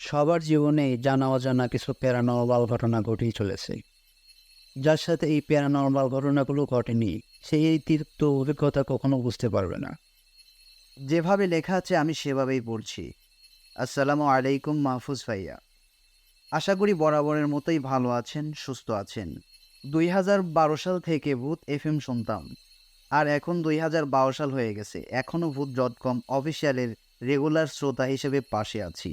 সবার জীবনেই জানা অজানা কিছু প্যারানরমাল ঘটনা ঘটেই চলেছে। যার সাথে এই প্যারানরমাল ঘটনাগুলো ঘটেনি, সে এই তিক্ত অভিজ্ঞতা কখনো বুঝতে পারবে না। যেভাবে লেখা আছে আমি সেভাবেই পড়ছি। আসসালামু আলাইকুম মাহফুজ ভাইয়া। আশা করি বরাবরের মতোই ভালো আছেন, সুস্থ আছেন। ২০১২ সাল থেকে ভূত এফএম শুনতাম। আর এখন ২০১২ সাল হয়ে গেছে। এখনও ভূত.কম অফিসিয়ালের রেগুলার শ্রোতা হিসেবে পাশে আছি।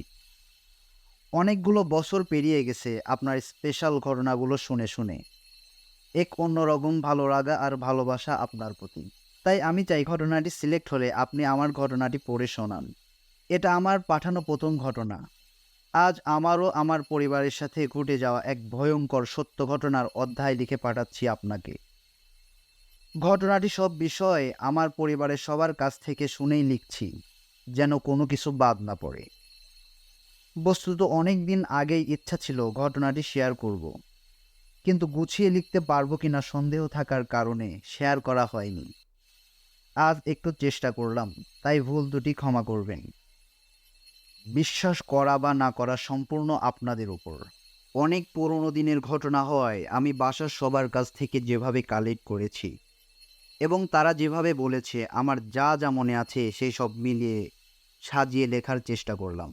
অনেকগুলো বছর পেরিয়ে গেছে আপনার স্পেশাল ঘটনাগুলো শুনে শুনে। এক অন্যরকম ভালো লাগা আর ভালোবাসা আপনার প্রতি। তাই আমি চাই ঘটনাটি সিলেক্ট হলে আপনি আমার ঘটনাটি পড়ে শোনান। এটা আমার পাঠানো প্রথম ঘটনা। আজ আমারও আমার পরিবারের সাথে ঘটে যাওয়া এক ভয়ঙ্কর সত্য ঘটনার অধ্যায় লিখে পাঠাচ্ছি আপনাকে। ঘটনাটি সব বিষয়ে আমার পরিবারের সবার কাছ থেকে শুনেই লিখছি, যেন কোনো কিছু বাদ না পড়ে। বস্তুত অনেক দিন আগেই ইচ্ছা ছিল ঘটনাটি শেয়ার করব, কিন্তু গুছিয়ে লিখতে পারবো কিনা সন্দেহ থাকার কারণে শেয়ার করা হয়নি। আজ একটু চেষ্টা করলাম, তাই ভুল দুটি ক্ষমা করবেন। বিশ্বাস করা বা না করা সম্পূর্ণ আপনাদের উপর। অনেক পুরনো দিনের ঘটনা হওয়ায় আমি বাসার সবার কাছ থেকে যেভাবে কালেক্ট করেছি এবং তারা যেভাবে বলেছে, আমার যা যা মনে আছে সেই সব মিলিয়ে সাজিয়ে লেখার চেষ্টা করলাম।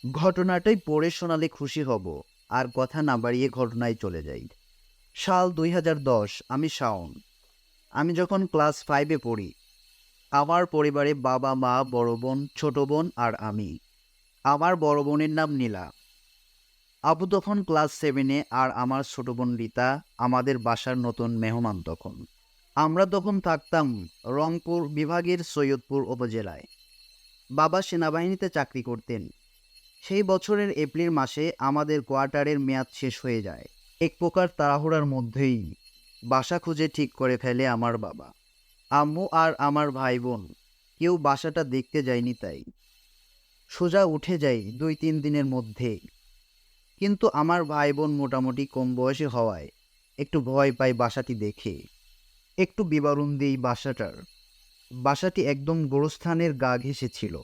ঘটনাটাই পড়ে শোনালে খুশি হব। আর কথা না বাড়িয়ে ঘটনায় চলে যাই। সাল ২০১০, আমি শাওন। আমি যখন ক্লাস 5-এ পড়ি। আমার পরিবারে বাবা, মা, বড় বোন, ছোট বোন আর আমি। আমার বড় বোনের নাম নীলা। আবু তখন ক্লাস 7-এ আর আমার ছোট বোন রীতা আমাদের বাসার নতুন মেহমান তখন। আমরা তখন থাকতাম রংপুর বিভাগের সৈয়দপুর উপজেলায়। বাবা সেনাবাহিনীতে চাকরি করতেন। সেই বছরের এপ্রিল মাসে আমাদের কোয়ার্টারের মেয়াদ শেষ হয়ে যায়। এক প্রকার তাড়াহুড়ার মধ্যেই বাসা খুঁজে ঠিক করে ফেলে আমার বাবা। আম্মু আর আমার ভাই বোন কেউ বাসাটা দেখতে যায়নি, তাই সোজা উঠে যাই 2-3 দিনের মধ্যেই। কিন্তু আমার ভাই বোন মোটামুটি কম বয়সী হওয়ায় একটু ভয় পাই বাসাটি দেখে। একটু বিবরণ দিই বাসাটার। বাসাটি একদম গোরস্থানের গা ঘেঁষে ছিল।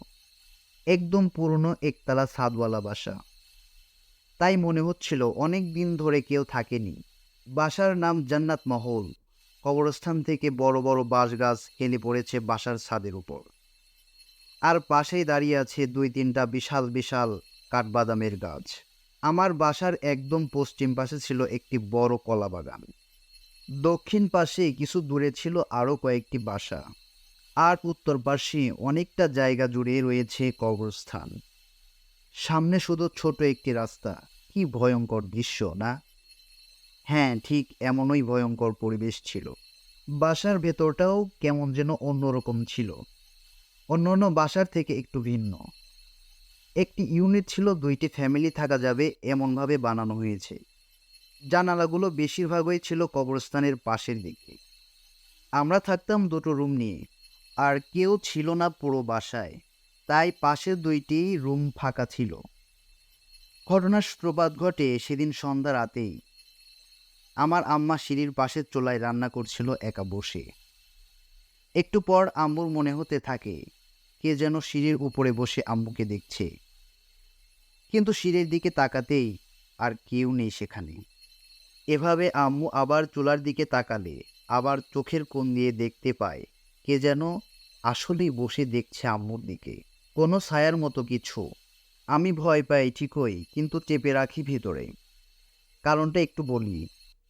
একদম পুরনো একতলা ছাদওয়ালা বাসা। তাই মনে হচ্ছিল অনেক দিন ধরে কেউ থাকেনি। বাসার নাম জান্নাত মহল। কবরস্থান থেকে বড় বড় বাঁশ গাছ হেলে পড়েছে বাসার ছাদের উপর। আর পাশেই দাঁড়িয়ে আছে 2-3টা বিশাল বিশাল কাঠবাদামের গাছ। আমার বাসার একদম পশ্চিম পাশে ছিল একটি বড় কলা বাগান। দক্ষিণ পাশে কিছু দূরে ছিল আরও কয়েকটি বাসা। আর উত্তর পাশে অনেকটা জায়গা জুড়ে রয়েছে কবরস্থান। সামনে শুধু ছোট একটি রাস্তা। কি ভয়ঙ্কর দৃশ্য না? হ্যাঁ, ঠিক এমনই ভয়ঙ্কর পরিবেশ ছিল। বাসার ভেতরটাও কেমন যেন অন্যরকম ছিল। অন্যান্য বাসার থেকে একটু ভিন্ন। একটি ইউনিট ছিল, 2টি ফ্যামিলি থাকা যাবে এমনভাবে বানানো হয়েছে। জানালাগুলো বেশিরভাগই ছিল কবরস্থানের পাশের দিকে। আমরা থাকতাম 2টো রুম নিয়ে। আর কেউ ছিল না পুরো বাসায়। তাই পাশের 2টি রুম ফাঁকা ছিল। ঘটনার সূত্রপাত ঘটে সেদিন সন্ধ্যা রাতেই। আমার আম্মা সিঁড়ির পাশের চুলায় রান্না করছিল একা বসে। একটু পর আম্মুর মনে হতে থাকে কে যেন সিঁড়ির উপরে বসে আম্মুকে দেখছে। কিন্তু সিঁড়ির দিকে তাকাতেই আর কেউ নেই সেখানে। এভাবে আম্মু আবার চুলার দিকে তাকালে আবার চোখের কোণ দিয়ে দেখতে পায় কে যেন আসলেই বসে দেখছে আম্মুর দিকে, কোনো ছায়ার মতো কিছু। আমি ভয় পাই ঠিকই, কিন্তু চেপে রাখি ভিতরে। কারণটা একটু বলি।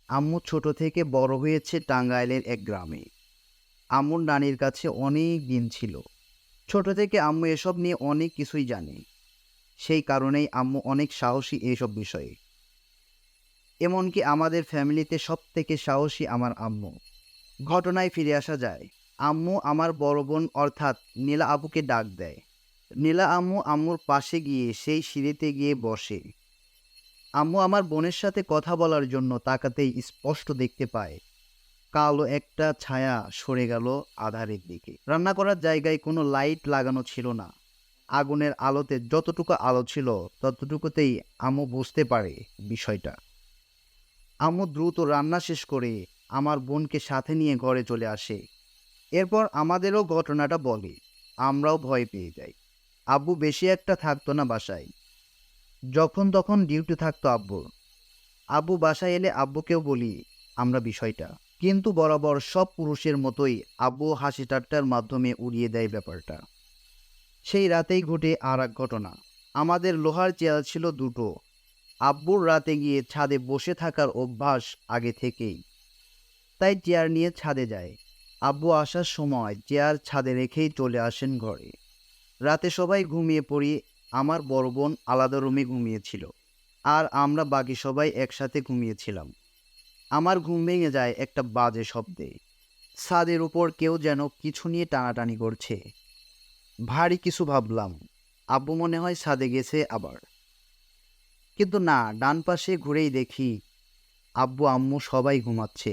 আম্মু ছোট থেকে বড় হয়েছে টাঙ্গাইলের এক গ্রামে। আম্মুর নানির কাছে অনেক দিন ছিল। ছোট থেকে আম্মু এসব নিয়ে অনেক কিছুই জানে। সেই কারণেই আম্মু অনেক সাহসী এইসব বিষয়ে। এমনকি আমাদের ফ্যামিলিতে সব থেকে সাহসী আমার আম্মু। ঘটনায় ফিরে আসা যায়। আম্মু আমার বড় বোন অর্থাৎ নীলা আপুকে ডাক দেয়। নীলা আম্মু আম্মুর পাশে গিয়ে সেই সিঁড়িতে গিয়ে বসে। আম্মু আমার বোনের সাথে কথা বলার জন্য তাকাতেই স্পষ্ট দেখতে পায় কালো একটা ছায়া সরে গেল আধারের দিকে। রান্না করার জায়গায় কোনো লাইট লাগানো ছিল না। আগুনের আলোতে যতটুকু আলো ছিল ততটুকুতেই আম্মু বুঝতে পারে বিষয়টা। আম্মু দ্রুত রান্না শেষ করে আমার বোনকে সাথে নিয়ে ঘরে চলে আসে। এরপর আমাদেরও ঘটনাটা বলে। আমরাও ভয় পেয়ে যাই। আব্বু বেশি একটা থাকতো না বাসায়। যখন তখন ডিউটি থাকতো আব্বুর। আব্বু বাসায় এলে আব্বুকেও বলি আমরা বিষয়টা, কিন্তু বরাবর সব পুরুষের মতোই আব্বু হাসি ঠাট্টার মাধ্যমে উড়িয়ে দেয় ব্যাপারটা। সেই রাতেই ঘটে আর এক ঘটনা। আমাদের লোহার চেয়ার ছিল দুটো। আব্বুর রাতে গিয়ে ছাদে বসে থাকার অভ্যাস আগে থেকেই, তাই চেয়ার নিয়ে ছাদে যায়। আব্বু আসার সময় চেয়ার ছাদে রেখেই চলে আসেন ঘরে। রাতে সবাই ঘুমিয়ে পড়ি। আমার বড় বোন আলাদা রুমে ঘুমিয়েছিল, আর আমরা বাকি সবাই একসাথে ঘুমিয়েছিলাম। আমার ঘুম ভেঙে যায় একটা বাজে শব্দে। ছাদের উপর কেউ যেন কিছু নিয়ে টানাটানি করছে। ভারী কিছু ভাবলাম, আব্বু মনে হয় ছাদে গেছে আবার। কিন্তু না, ডান পাশে ঘুরেই দেখি আব্বু আম্মু সবাই ঘুমাচ্ছে।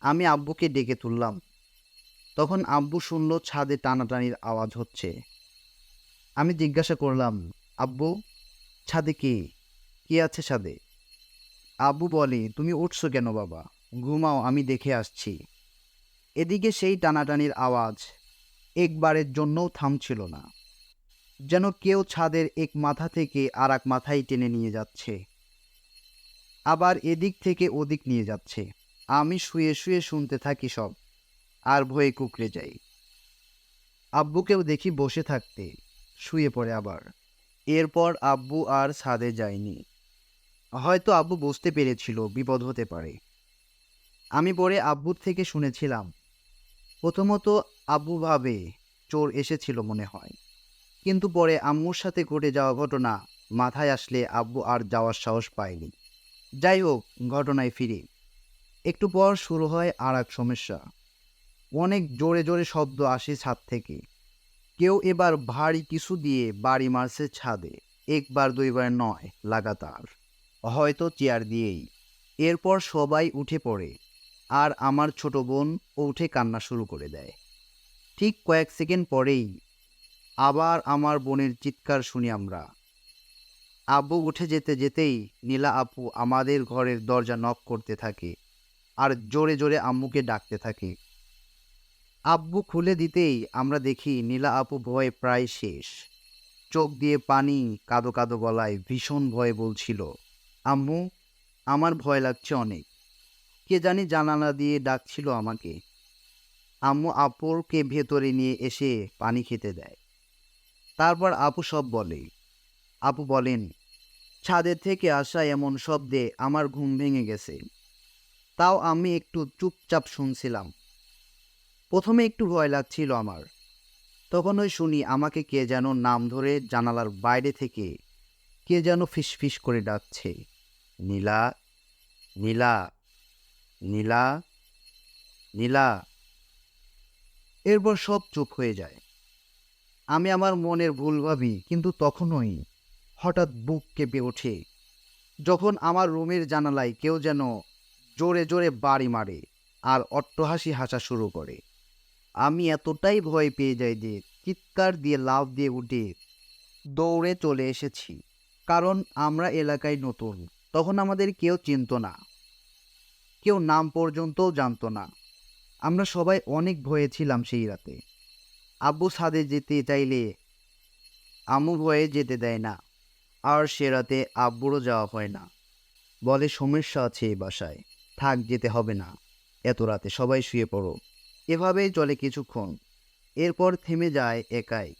আমি আব্বুকে ডেকে তুললাম। তখন আব্বু শুনল ছাদে টানাটানির আওয়াজ হচ্ছে। আমি জিজ্ঞাসা করলাম, আব্বু, ছাদে কে? কে আছে ছাদে? আব্বু বলে, তুমি উঠছো কেন বাবা? ঘুমাও, আমি দেখে আসছি। এদিকে সেই টানাটানির আওয়াজ একবারের জন্যও থামছিল না, যেন কেউ ছাদের এক মাথা থেকে আর এক মাথায় টেনে নিয়ে যাচ্ছে, আবার এদিক থেকে ওদিক নিয়ে যাচ্ছে। আমি শুয়ে শুয়ে শুনতে থাকি সব, আর ভয়ে কুঁকড়ে যাই। আব্বুকেও দেখি বসে থাকতে, শুয়ে পড়ে আবার। এরপর আব্বু আর ছাদে যায়নি। হয়তো আব্বু বুঝতে পেরেছিল বিপদ হতে পারে। আমি পরে আব্বুর থেকে শুনেছিলাম, প্রথমত আব্বু ভাবে চোর এসেছিল মনে হয়, কিন্তু পরে আম্মুর সাথে ঘটে যাওয়া ঘটনা মাথায় আসলে আব্বু আর যাওয়ার সাহস পায়নি। যাই হোক, ঘটনায় ফিরি। একটু পর শুরু হয় আর এক সমস্যা। অনেক জোরে জোরে শব্দ আসে ছাদ থেকে। কেউ এবার ভারী কিছু দিয়ে বাড়ি মারছে ছাদে। একবার দুইবার নয়, লাগাতার। হয়তো চেয়ার দিয়েই। এরপর সবাই উঠে পড়ে, আর আমার ছোট বোন উঠে কান্না শুরু করে দেয়। ঠিক কয়েক সেকেন্ড পরেই আবার আমার বোনের চিৎকার শুনি আমরা। আব্বু উঠে যেতে যেতেই নীলা আপু আমাদের ঘরের দরজা নক করতে থাকে, আর জোরে জোরে আম্মুকে ডাকতে থাকে। আব্বু খুলে দিতেই আমরা দেখি নীলা আপু ভয়ে প্রায় শেষ। চোখ দিয়ে পানি, কাদো কাদো গলায় ভীষণ ভয়ে বলছিল, আম্মু, আমার ভয় লাগছে অনেক। কে জানি জানালা দিয়ে ডাকছিল আমাকে। আম্মু আপুরকে ভেতরে নিয়ে এসে পানি খেতে দেয়। তারপর আপু সব বলে। আপু বলেন, ছাদের থেকে আসা এমন শব্দে আমার ঘুম ভেঙে গেছে। তাও আমি একটু চুপচাপ শুনছিলাম। প্রথমে একটু ভয় লাগছিল আমার। তখন ওই শুনি আমাকে কে যেন নাম ধরে জানালার বাইরে থেকে কে যেন ফিসফিস করে ডাকছে, নীলা, নীলা, নীলা, নীলা। এরপর সব চুপ হয়ে যায়। আমি আমার মনের ভুল ভাবি, কিন্তু তখনই হঠাৎ বুক কেঁপে ওঠে যখন আমার রুমের জানালায় কেউ যেন জোরে জোরে বাড়ি মারে আর অট্টহাসি হাসা শুরু করে। আমি এতটাই ভয় পেয়ে যাই যে চিৎকার দিয়ে লাফ দিয়ে উঠে দৌড়ে চলে এসেছি। কারণ আমরা এলাকায় নতুন, তখন আমাদের কেউ চিনত না, কেউ নাম পর্যন্তও জানতো না। আমরা সবাই অনেক ভয়ে ছিলাম সেই রাতে। আব্বু ছাদে যেতে চাইলে আম্মু ভয়ে যেতে দেয় না, আর সে রাতে আব্বুরও যাওয়া হয় না। বলে সমস্যা আছে এই বাসায়, থাক, যেতে হবে না, এত রাতে সবাই শুয়ে পড়ো। এভাবেই চলে কিছুক্ষণ। এরপর থেমে যায় একাই।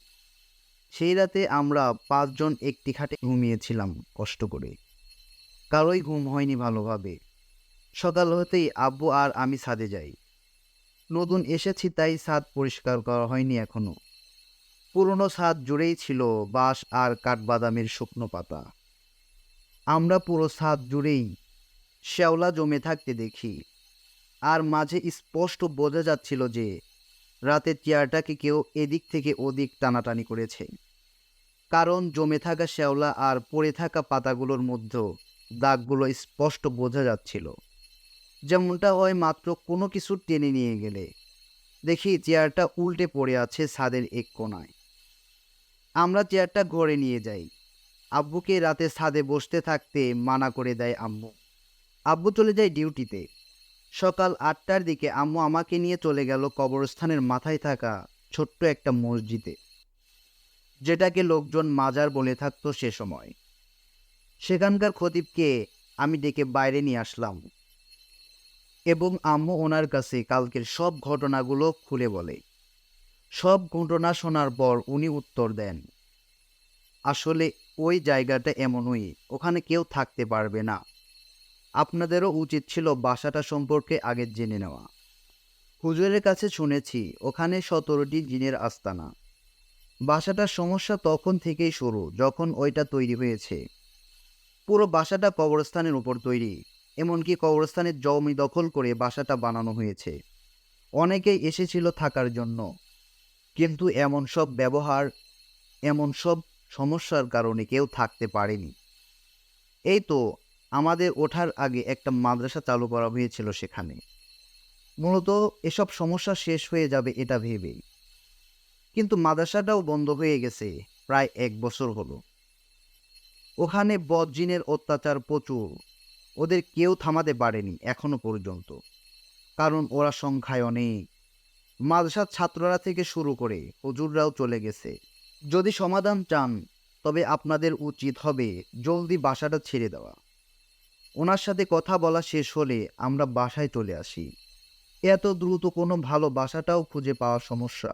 সেই রাতে আমরা 5 জন একটি খাটে ঘুমিয়েছিলাম কষ্ট করে। কারোই ঘুম হয়নি ভালোভাবে। সকাল হতেই আব্বু আর আমি ছাদে যাই। নতুন এসেছি তাই ছাদ পরিষ্কার করা হয়নি এখনো। পুরনো ছাদ জুড়েই ছিল বাঁশ আর কাঠবাদামের শুকনো পাতা। আমরা পুরো ছাদ জুড়েই শ্যাওলা জমে থাকতে দেখি। আর মাঝে স্পষ্ট বোঝা যাচ্ছিল যে রাতের চেয়ারটাকে কেউ এদিক থেকে ওদিক টানাটানি করেছে। কারণ জমে থাকা শ্যাওলা আর পড়ে থাকা পাতাগুলোর মধ্যে দাগগুলো স্পষ্ট বোঝা যাচ্ছিল, যেমনটা হয় মাত্র কোনো কিছু টেনে নিয়ে গেলে। দেখি চেয়ারটা উল্টে পড়ে আছে ছাদের এক কোণায়। আমরা চেয়ারটা ঘরে নিয়ে যাই। আব্বুকে রাতে ছাদে বসতে থাকতে মানা করে দেয় আম্মু। আব্বু চলে যায় ডিউটিতে। সকাল 8টার দিকে আম্মু আমাকে নিয়ে চলে গেল কবরস্থানের মাথায় থাকা ছোট্ট একটা মসজিদে, যেটাকে লোকজন মাজার বলে থাকতো সে সময়। সেখানকার খতিবকে আমি ডেকে বাইরে নিয়ে আসলাম এবং আম্মু ওনার কাছে কালকের সব ঘটনাগুলো খুলে বলে। সব ঘটনা শোনার পর উনি উত্তর দেন, আসলে ওই জায়গাটা এমনই, ওখানে কেউ থাকতে পারবে না। আপনাদেরও উচিত ছিল বাসাটা সম্পর্কে আগে জেনে নেওয়া। হুজুরের কাছে শুনেছি ওখানে 17টি জিনের আস্তানা। বাসাটার সমস্যা তখন থেকেই শুরু যখন ওইটা তৈরি হয়েছে। পুরো বাসাটা কবরস্থানের উপর তৈরি, এমনকি কবরস্থানের জমি দখল করে বাসাটা বানানো হয়েছে। অনেকেই এসেছিল থাকার জন্য, কিন্তু এমন সব ব্যবহার, এমন সব সমস্যার কারণে কেউ থাকতে পারেনি। এই তো আমাদের ওঠার আগে একটা মাদ্রাসা চালু করা হয়েছিল সেখানে, মূলত এসব সমস্যা শেষ হয়ে যাবে এটা ভেবেই। কিন্তু মাদ্রাসাটাও বন্ধ হয়ে গেছে প্রায় 1 বছর হলো। ওখানে বদজিনের অত্যাচার প্রচুর, ওদের কেউ থামাতে পারেনি এখনো পর্যন্ত, কারণ ওরা সংখ্যায় অনেক। মাদ্রাসার ছাত্ররা থেকে শুরু করে হুজুররাও চলে গেছে। যদি সমাধান চান তবে আপনাদের উচিত হবে জলদি বাসাটা ছেড়ে দেওয়া। ওনার সাথে কথা বলা শেষ হলে আমরা বাসায় চলে আসি। এত দ্রুত কোনো ভালো বাসাটাও খুঁজে পাওয়া সমস্যা।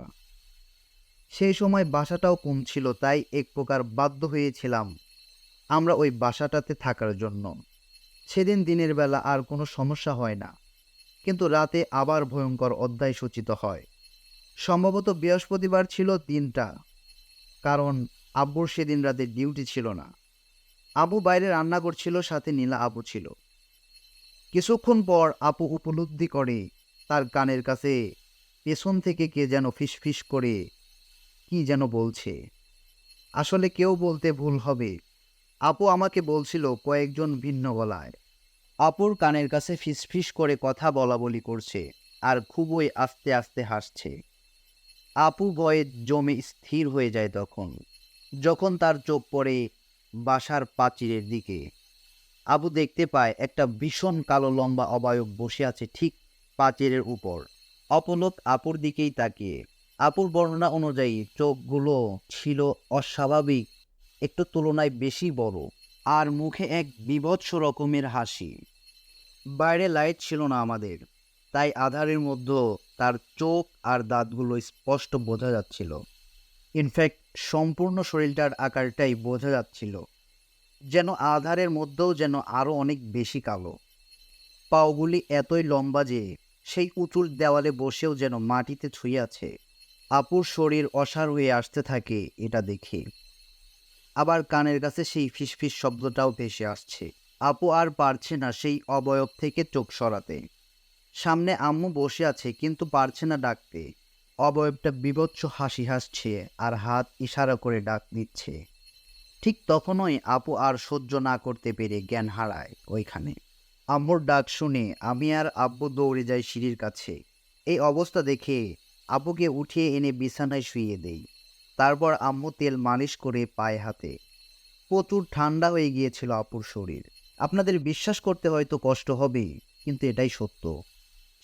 সেই সময় বাসাটাও কম ছিল, তাই এক প্রকার বাধ্য হয়েছিলাম আমরা ওই বাসাটাতে থাকার জন্য। সেদিন দিনের বেলা আর কোনো সমস্যা হয় না, কিন্তু রাতে আবার ভয়ঙ্কর অধ্যায় সূচিত হয়। সম্ভবত বৃহস্পতিবার ছিল দিনটা, কারণ আব্বুর সেদিন রাতে ডিউটি ছিল না। আবু বাইরে রান্না করছিল, সাথে নীলা আপু ছিল। কিছুক্ষণ পর আপু উপলব্ধি করে তার কানের কাছে পেছন থেকে কে যেন ফিসফিস করে কি যেন বলছে। আসলে কেউ বলতে ভুল হবে, আপু আমাকে বলছিল কয়েকজন ভিন্ন গলায়। আপুর কানের কাছে ফিসফিস করে কথা বলা বলি করছে আর খুবই আস্তে আস্তে হাসছে। আপু ভয়ে জমে স্থির হয়ে যায় যখন তার চোখ পড়ে বাসার প্রাচীরের দিকে। আবু দেখতে পায় একটা ভীষণ কালো লম্বা অবয়ব বসে আছে ঠিক প্রাচীরের উপর, অপলক আপুর দিকেই তাকিয়ে। আপুর বর্ণনা অনুযায়ী চোখগুলো ছিল অস্বাভাবিক একটু তুলনায় বেশি বড়, আর মুখে এক বীভৎস রকমের হাসি। বাইরে লাইট ছিল না আমাদের, তাই আধারের মধ্যে তার চোখ আর দাঁতগুলো স্পষ্ট বোঝা যাচ্ছিল। ইনফ্যাক্ট সম্পূর্ণ শরীরটার আকারটাই বোঝা যাচ্ছিল, যেন আধারের মধ্যেও যেন আরও অনেক বেশি কালো। পাওগুলি এতই লম্বা যে সেই উঁচুর দেওয়ালে বসেও যেন মাটিতে ছুঁয়ে আছে। আপুর শরীর অসাড় হয়ে আসতে থাকে এটা দেখে। আবার কানের কাছে সেই ফিসফিস শব্দটাও ভেসে আসছে। আপু আর পারছে না সেই অবয়ব থেকে চোখ সরাতে। সামনে আম্মু বসে আছে কিন্তু পারছে না ডাকতে। অবয়বটা বীভৎস হাসি হাসছে আর হাত ইশারা করে ডাক দিচ্ছে। ঠিক তখনই আপু আর সহ্য না করতে পেরে জ্ঞান হারায় ওইখানে। আম্মুর ডাক শুনে আমি আর আব্বু দৌড়ে যাই সিঁড়ির কাছে। এই অবস্থা দেখে আব্বুকে উঠিয়ে এনে বিছানায় শুইয়ে দেই। তারপর আম্মু তেল মালিশ করে পায়ে হাতে। প্রচুর ঠান্ডা হয়ে গিয়েছিল আপুর শরীর। আপনাদের বিশ্বাস করতে হয়তো কষ্ট হবে, কিন্তু এটাই সত্য।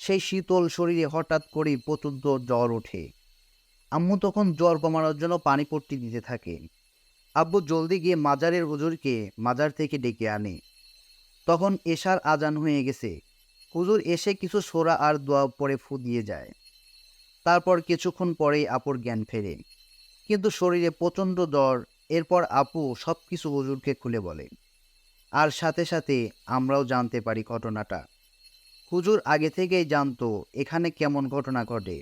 সেই শীতল শরীরে হঠাৎ করেই প্রচণ্ড জ্বর ওঠে। আম্মু তখন জ্বর কমানোর জন্য পানি পট্টি দিতে থাকে। আব্বু জলদি গিয়ে মাজারের হুজুরকে মাজার থেকে ডেকে আনে। তখন এশার আজান হয়ে গেছে। হুজুর এসে কিছু সোরা আর দোয়া পরে ফু দিয়ে যায়। তারপর কিছুক্ষণ পরেই আপুর জ্ঞান ফেরে, কিন্তু শরীরে প্রচণ্ড জ্বর। এরপর আপু সব কিছু হুজুরকে খুলে বলে, আর সাথে সাথে আমরাও জানতে পারি ঘটনাটা। হুজুর আগে থেকেই জানতো এখানে কেমন ঘটনা ঘটে।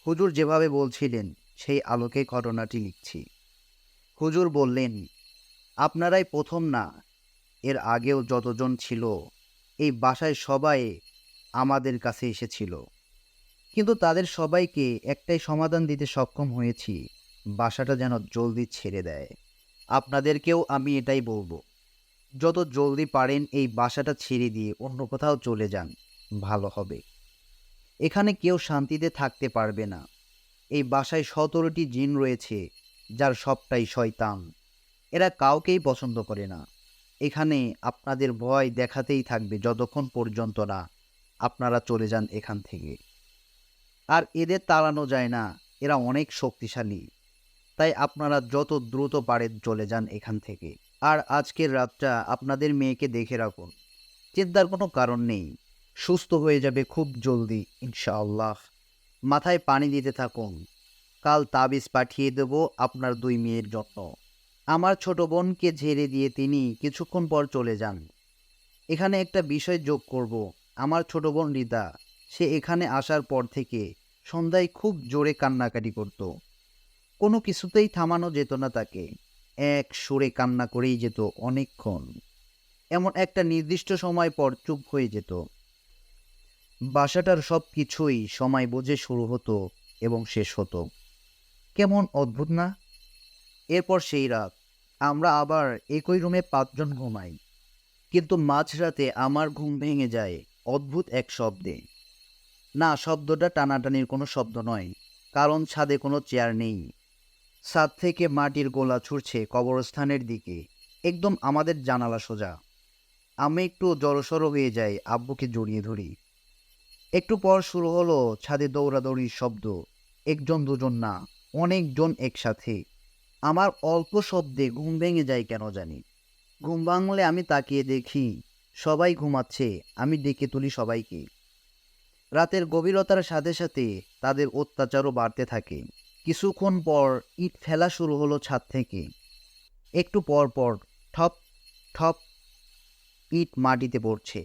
হুজুর যেভাবে বলছিলেন সেই আলোকে ঘটনাটি লিখছি। হুজুর বললেন, আপনারাই প্রথম না, এর আগেও যতজন ছিল এই বাসায় সবাই আমাদের কাছে এসেছিল, কিন্তু তাদের সবাইকে একটাই সমাধান দিতে সক্ষম হয়েছি, বাসাটা যেন জলদি ছেড়ে দেয়। আপনাদেরকেও আমি এটাই বলবো, যত জলদি পারেন এই বাসাটা ছেড়ে দিয়ে অন্য কোথাও চলে যান, ভালো হবে। এখানে কেউ শান্তিতে থাকতে পারবে না। এই বাসায় 17টি জিন রয়েছে, যার সবটাই শয়তান। এরা কাউকেই পছন্দ করে না। এখানে আপনাদের ভয় দেখাতেই থাকবে যতক্ষণ পর্যন্ত না আপনারা চলে যান এখান থেকে। আর এদের তাড়ানো যায় না, এরা অনেক শক্তিশালী। তাই আপনারা যত দ্রুত পারেন চলে যান এখান থেকে। আর আজকের রাতটা আপনাদের মেয়েকে দেখে রাখুন। চিন্তার কোনো কারণ নেই, সুস্থ হয়ে যাবে খুব জলদি ইনশাআল্লাহ। মাথায় পানি দিতে থাকুন, কাল তাবিজ পাঠিয়ে দেব আপনার দুই মেয়ের জন্য। আমার ছোট বোনকে ঝেড়ে দিয়ে তিনি কিছুক্ষণ পর চলে যান। এখানে একটা বিষয় যোগ করব, আমার ছোট বোন রিতা, সে এখানে আসার পর থেকে সন্ধ্যায় খুব জোরে কান্নাকাটি করত। কোনো কিছুতেই থামানো যেত না তাকে, এক সুরে কান্না করেই যেত অনেকক্ষণ। এমন একটা নির্দিষ্ট সময় পর চুপ হয়ে যেত। বাসাটার সব কিছুই সময় বুঝে শুরু হতো এবং শেষ হতো। কেমন অদ্ভুত না? এরপর সেই রাত আমরা আবার একই রুমে 5 জন ঘুমাই, কিন্তু মাঝরাতে আমার ঘুম ভেঙে যায় অদ্ভুত এক শব্দে। না, শব্দটা টানাটানির কোনো শব্দ নয়, কারণ ছাদে কোনো চেয়ার নেই। ছাদ থেকে মাটির গোলা ছুটছে কবরস্থানের দিকে, একদম আমাদের জানালা সোজা। আমি একটু জড়সড় হয়ে যাই, আব্বুকে জড়িয়ে ধরি। একটু পর শুরু হলো ছাদে দৌড়াদৌড়ির শব্দ, একজন দুজন না, অনেকজন একসাথে। আমার অল্প শব্দে ঘুম ভেঙে যায় কেন জানি। ঘুম ভাঙলে আমি তাকিয়ে দেখি সবাই ঘুমাচ্ছে, আমি ডেকে তুলি সবাইকে। রাতের গভীরতার সাথে সাথে তাদের অত্যাচারও বাড়তে থাকে। কিছুক্ষণ পর ইট ফেলা শুরু হলো ছাদ থেকে। একটু পর পর ঠপ ঠপ ইট মাটিতে পড়ছে।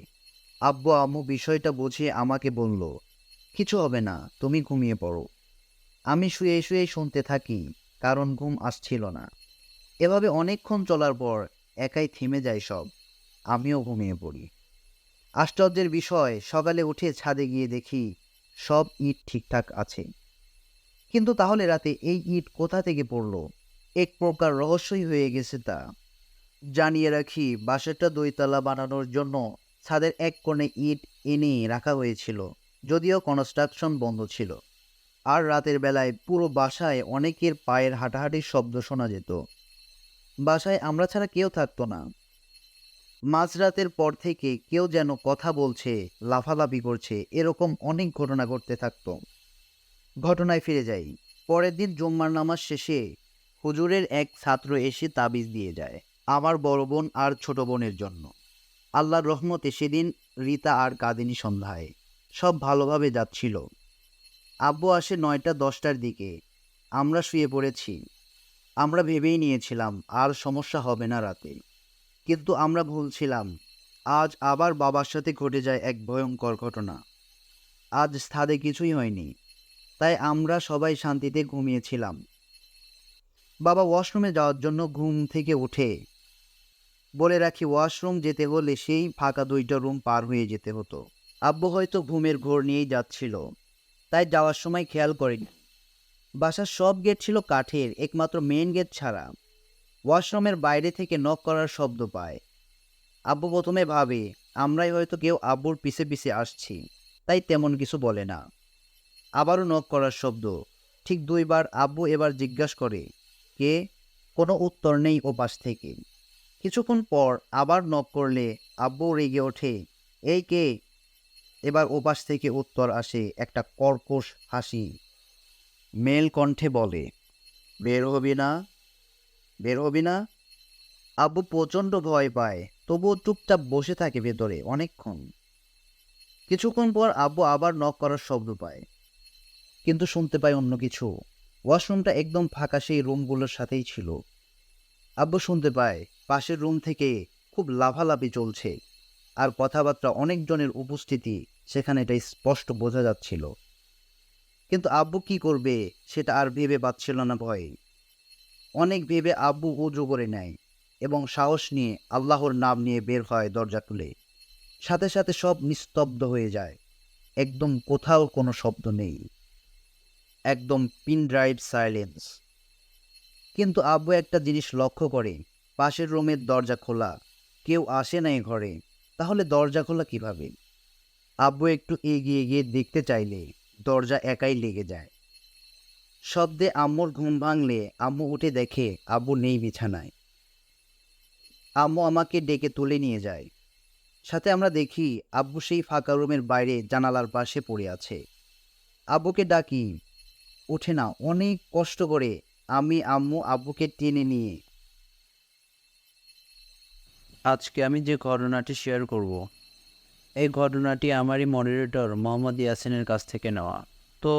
আব্বু আম্মু বিষয়টা বুঝে আমাকে বলল, কিছু হবে না, তুমি ঘুমিয়ে পড়ো। আমি শুয়ে শুয়ে শুনতে থাকি, কারণ ঘুম আসছিল না। এভাবে অনেকক্ষণ চলার পর একাই থেমে যায় সব, আমিও ঘুমিয়ে পড়ি। আশ্চর্যের বিষয়, সকালে উঠে ছাদে গিয়ে দেখি সব ইট ঠিকঠাক আছে। কিন্তু তাহলে রাতে এই ইট কোথা থেকে পড়লো? এক প্রকার রহস্যই হয়ে গেছে তা। জানিয়ে রাখি, বাসাটা 2 তলা বানানোর জন্য ছাদের এক কোণে ইট এনে রাখা হয়েছিল, যদিও কনস্ট্রাকশন বন্ধ ছিল। আর রাতের বেলায় পুরো বাসায় অনেকের পায়ের হাঁটাহাঁটির শব্দ শোনা যেত। বাসায় আমরা ছাড়া কেউ থাকতো না। মাঝরাতের পর থেকে কেউ যেন কথা বলছে, লাফালাফি করছে, এরকম অনেক ঘটনা ঘটতে থাকতো। ঘটনায় ফিরে যাই। পরের দিন জুম্মার নামাজ শেষে হুজুরের এক ছাত্র এসে তাবিজ দিয়ে যায় আমার বড় বোন আর ছোট বোনের জন্য। আল্লাহর রহমতে সেদিন রিতা আর কাঁদেনি সন্ধ্যায়, সব ভালোভাবে যাচ্ছিল। আব্বু আসে 9টা 10টার দিকে। আমরা শুয়ে পড়েছি। আমরা ভেবেই নিয়েছিলাম আর সমস্যা হবে না রাতে, কিন্তু আমরা ভুল ছিলাম। আজ আবার বাবার সাথে ঘটে যায় এক ভয়ঙ্কর ঘটনা। আজ ছাদে কিছুই হয়নি, তাই আমরা সবাই শান্তিতে ঘুমিয়েছিলাম। বাবা ওয়াশরুমে যাওয়ার জন্য ঘুম থেকে উঠে। বলে রাখি, ওয়াশরুম যেতে হলে সেই ফাঁকা 2টা রুম পার হয়ে যেতে হতো। আব্বু হয়তো ঘুমের ঘোর নিয়েই যাচ্ছিল, তাই যাওয়ার সময় খেয়াল করেনি। বাসার সব গেট ছিল কাঠের, একমাত্র মেইন গেট ছাড়া। ওয়াশরুমের বাইরে থেকে নক করার শব্দ পায়। আব্বু প্রথমে ভাবে আমরাই হয়তো কেউ আব্বুর পিছে পিছে আসছি, তাই তেমন কিছু বলে না। আবারও নক করার শব্দ, ঠিক 2বার। আব্বু এবার জিজ্ঞাসা করে, কে? কোনো উত্তর নেই ওপাশ থেকে। কিছুক্ষণ পর আবার নক করলে আব্বু রেগে ওঠে, এই কে? এবার ওপাশ থেকে উত্তর আসে একটা কর্কশ হাসি। মেল কণ্ঠে বলে, বের হবি না? বের হবি না? আব্বু প্রচণ্ড ভয় পায়, তবুও চুপচাপ বসে থাকে ভেতরে অনেকক্ষণ। কিছুক্ষণ পর আব্বু আবার নক করার শব্দ পায়, কিন্তু শুনতে পায় অন্য কিছু। ওয়াশরুমটা একদম ফাঁকা, সেই রুমগুলোর সাথেই ছিল। আব্বু শুনতে পায় পাশের রুম থেকে খুব লাফালাফি চলছে, আর কথাবার্তা, অনেকজনের উপস্থিতি সেখানে, এটা স্পষ্ট বোঝা যাচ্ছিল। কিন্তু আব্বু কি করবে সেটা আর ভেবে পাচ্ছিল না ভয়ে। অনেক ভেবে আব্বু উজু করে নেয় এবং সাহস নিয়ে আল্লাহর নাম নিয়ে বের হয় দরজা খুলে। সাথে সাথে সব নিস্তব্ধ হয়ে যায়, একদম কোথাও কোনো শব্দ নেই, একদম পিন ড্রাইভ সাইলেন্স। কিন্তু আব্বু একটা জিনিস লক্ষ্য করে, পাশের রুমের দরজা খোলা, কেউ আসে নাই ঘরে। তাহলে দরজা খোলা কিভাবে? আব্বু একটু এগিয়ে গিয়ে দেখতে চাইলে দরজা একাই লেগে যায়। শব্দে আম্মুর ঘুম ভাঙলে আম্মু উঠে দেখে আব্বু নেই বিছানায়। আম্মু আমাকে ডেকে তুলে নিয়ে যায়। সাথে আমরা দেখি আব্বু সেই ফাঁকা রুমের বাইরে জানালার পাশে পড়ে আছে। আব্বুকে ডাকি, ওঠে না। অনেক কষ্ট করে আমি আম্মু আব্বুকে টেনে নিয়ে আজকে আমি যে ঘটনাটি শেয়ার করব, এই ঘটনাটি আমারই মডারেটর মোহাম্মদ ইয়াসিনের কাছ থেকে নেওয়া। তো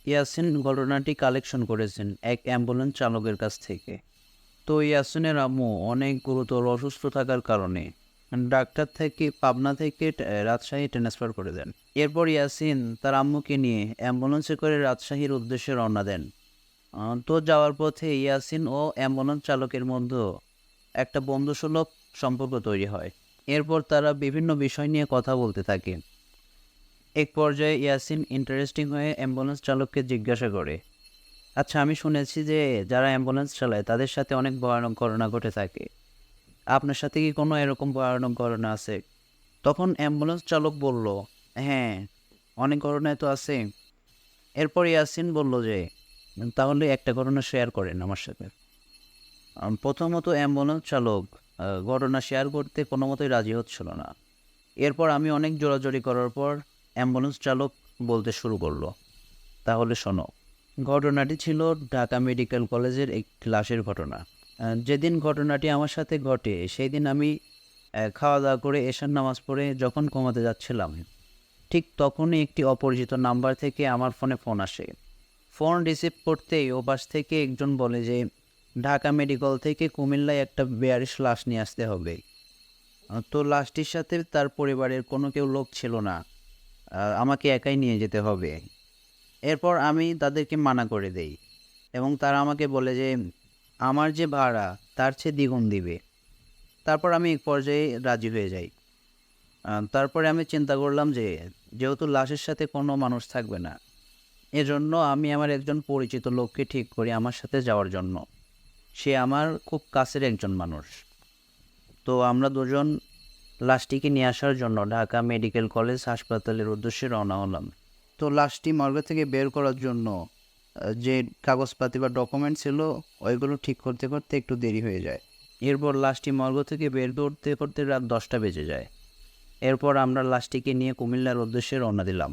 ইয়াসিন ঘটনাটি কালেকশন করেছেন এক অ্যাম্বুলেন্স চালকের কাছ থেকে। তো ইয়াসিনের আম্মু অনেক গুরুতর অসুস্থ থাকার কারণে ডাক্তার থেকে পাবনা থেকে রাজশাহী ট্রান্সফার করে দেন। এরপর ইয়াসিন তার আম্মুকে নিয়ে অ্যাম্বুলেন্সে করে রাজশাহীর উদ্দেশ্যে রওনা দেন। তো যাওয়ার পথে ইয়াসিন ও অ্যাম্বুলেন্স চালকের মধ্যে একটা বন্ধুসুলভ সম্পর্ক তৈরি হয়। এরপর তারা বিভিন্ন বিষয় নিয়ে কথা বলতে থাকে। এক পর্যায়ে ইয়াসিন ইন্টারেস্টিং হয়ে অ্যাম্বুলেন্স চালককে জিজ্ঞাসা করে, আচ্ছা, আমি শুনেছি যে যারা অ্যাম্বুলেন্স চালায় তাদের সাথে অনেক ভয়ানক ঘটনা ঘটে থাকে। আপনার সাথে কি কোনো এরকম ভয়ানক ঘটনা আছে? তখন অ্যাম্বুলেন্স চালক বলল, হ্যাঁ, অনেক ঘটনায় তো আছে। এরপর ইয়াসিন বলল যে, তাহলে একটা ঘটনা শেয়ার করেন আমার সাথে। প্রথমত অ্যাম্বুলেন্স চালক ঘটনা শেয়ার করতে কোনো মতোই রাজি হচ্ছিল না। এরপর আমি অনেক জোরাজোরি করার পর অ্যাম্বুলেন্স চালক বলতে শুরু করলো, তাহলে শোনো। ঘটনাটি ছিল ঢাকা মেডিকেল কলেজের এক ক্লাসের ঘটনা। যেদিন ঘটনাটি আমার সাথে ঘটে সেই দিন আমি খাওয়া দাওয়া করে এশার নামাজ পড়ে যখন ঘুমাতে যাচ্ছিলাম, ঠিক তখনই একটি অপরিচিত নাম্বার থেকে আমার ফোনে ফোন আসে। ফোন রিসিভ করতেই ওপাশ থেকে একজন বলে যে ঢাকা মেডিকেল থেকে কুমিল্লায় একটা বেয়ারিশ লাশ নিয়ে আসতে হবে। তো লাশটির সাথে তার পরিবারের কোনো কেউ লোক ছিল না, আমাকে একাই নিয়ে যেতে হবে। এরপর আমি তাদেরকে মানা করে দেই এবং তারা আমাকে বলে যে আমার যে ভাড়া তার চেয়ে দ্বিগুণ দিবে। তারপর আমি এক পর্যায়ে রাজি হয়ে যাই। তারপরে আমি চিন্তা করলাম যে যেহেতু লাশের সাথে কোনো মানুষ থাকবে না, এজন্য আমি আমার একজন পরিচিত লোককে ঠিক করি আমার সাথে যাওয়ার জন্য। সে আমার খুব কাছের একজন মানুষ। তো আমরা দুজন লাশটিকে নিয়ে আসার জন্য ঢাকা মেডিকেল কলেজ হাসপাতালের উদ্দেশ্যে রওনা হলাম। তো লাশটি মর্গ থেকে বের করার জন্য যে কাগজপাতি বা ডকুমেন্ট ছিল ওইগুলো ঠিক করতে করতে একটু দেরি হয়ে যায়। এরপর লাশটি মর্গ থেকে বের করতে করতে রাত 10টা বেজে যায়। এরপর আমরা লাশটিকে নিয়ে কুমিল্লার উদ্দেশ্যে রওনা দিলাম।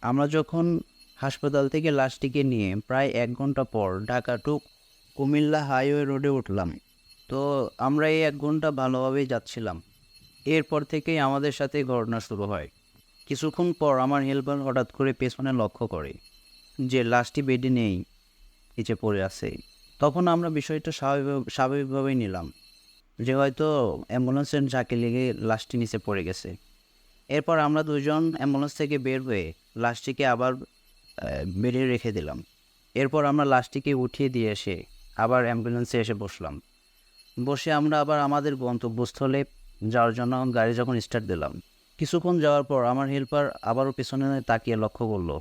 আমরা যখন হাসপাতাল থেকে লাশটিকে নিয়ে প্রায় 1 ঘন্টা পর ঢাকা টু কুমিল্লা হাইওয়ে রোডে উঠলাম। তো আমরা এই 1 ঘন্টা ভালোভাবেই যাচ্ছিলাম। এরপর থেকেই আমাদের সাথে ঘটনা শুরু হয়। কিছুক্ষণ পর আমার হেল্পার হঠাৎ করে পেছনে লক্ষ্য করে যে লাশটি বেডে নেই, নিচে পড়ে আছে। তখন আমরা বিষয়টা স্বাভাবিকভাবেই নিলাম যে হয়তো অ্যাম্বুলেন্সের ঝাঁকে লেগে লাশটি নিচে পড়ে গেছে। এরপর আমরা দুজন অ্যাম্বুলেন্স থেকে বের হয়ে লাশটিকে আবার বেডে রেখে দিলাম। এরপর আমরা লাশটিকে উঠিয়ে দিয়ে এসে আবার অ্যাম্বুলেন্সে এসে বসলাম। বসে আমরা আবার আমাদের গন্তব্যস্থলে যাওয়ার জন্য গাড়ি যখন স্টার্ট দিলাম, কিছুক্ষণ যাওয়ার পর আমার হেল্পার আবারও পেছনে তাকিয়ে লক্ষ্য করলো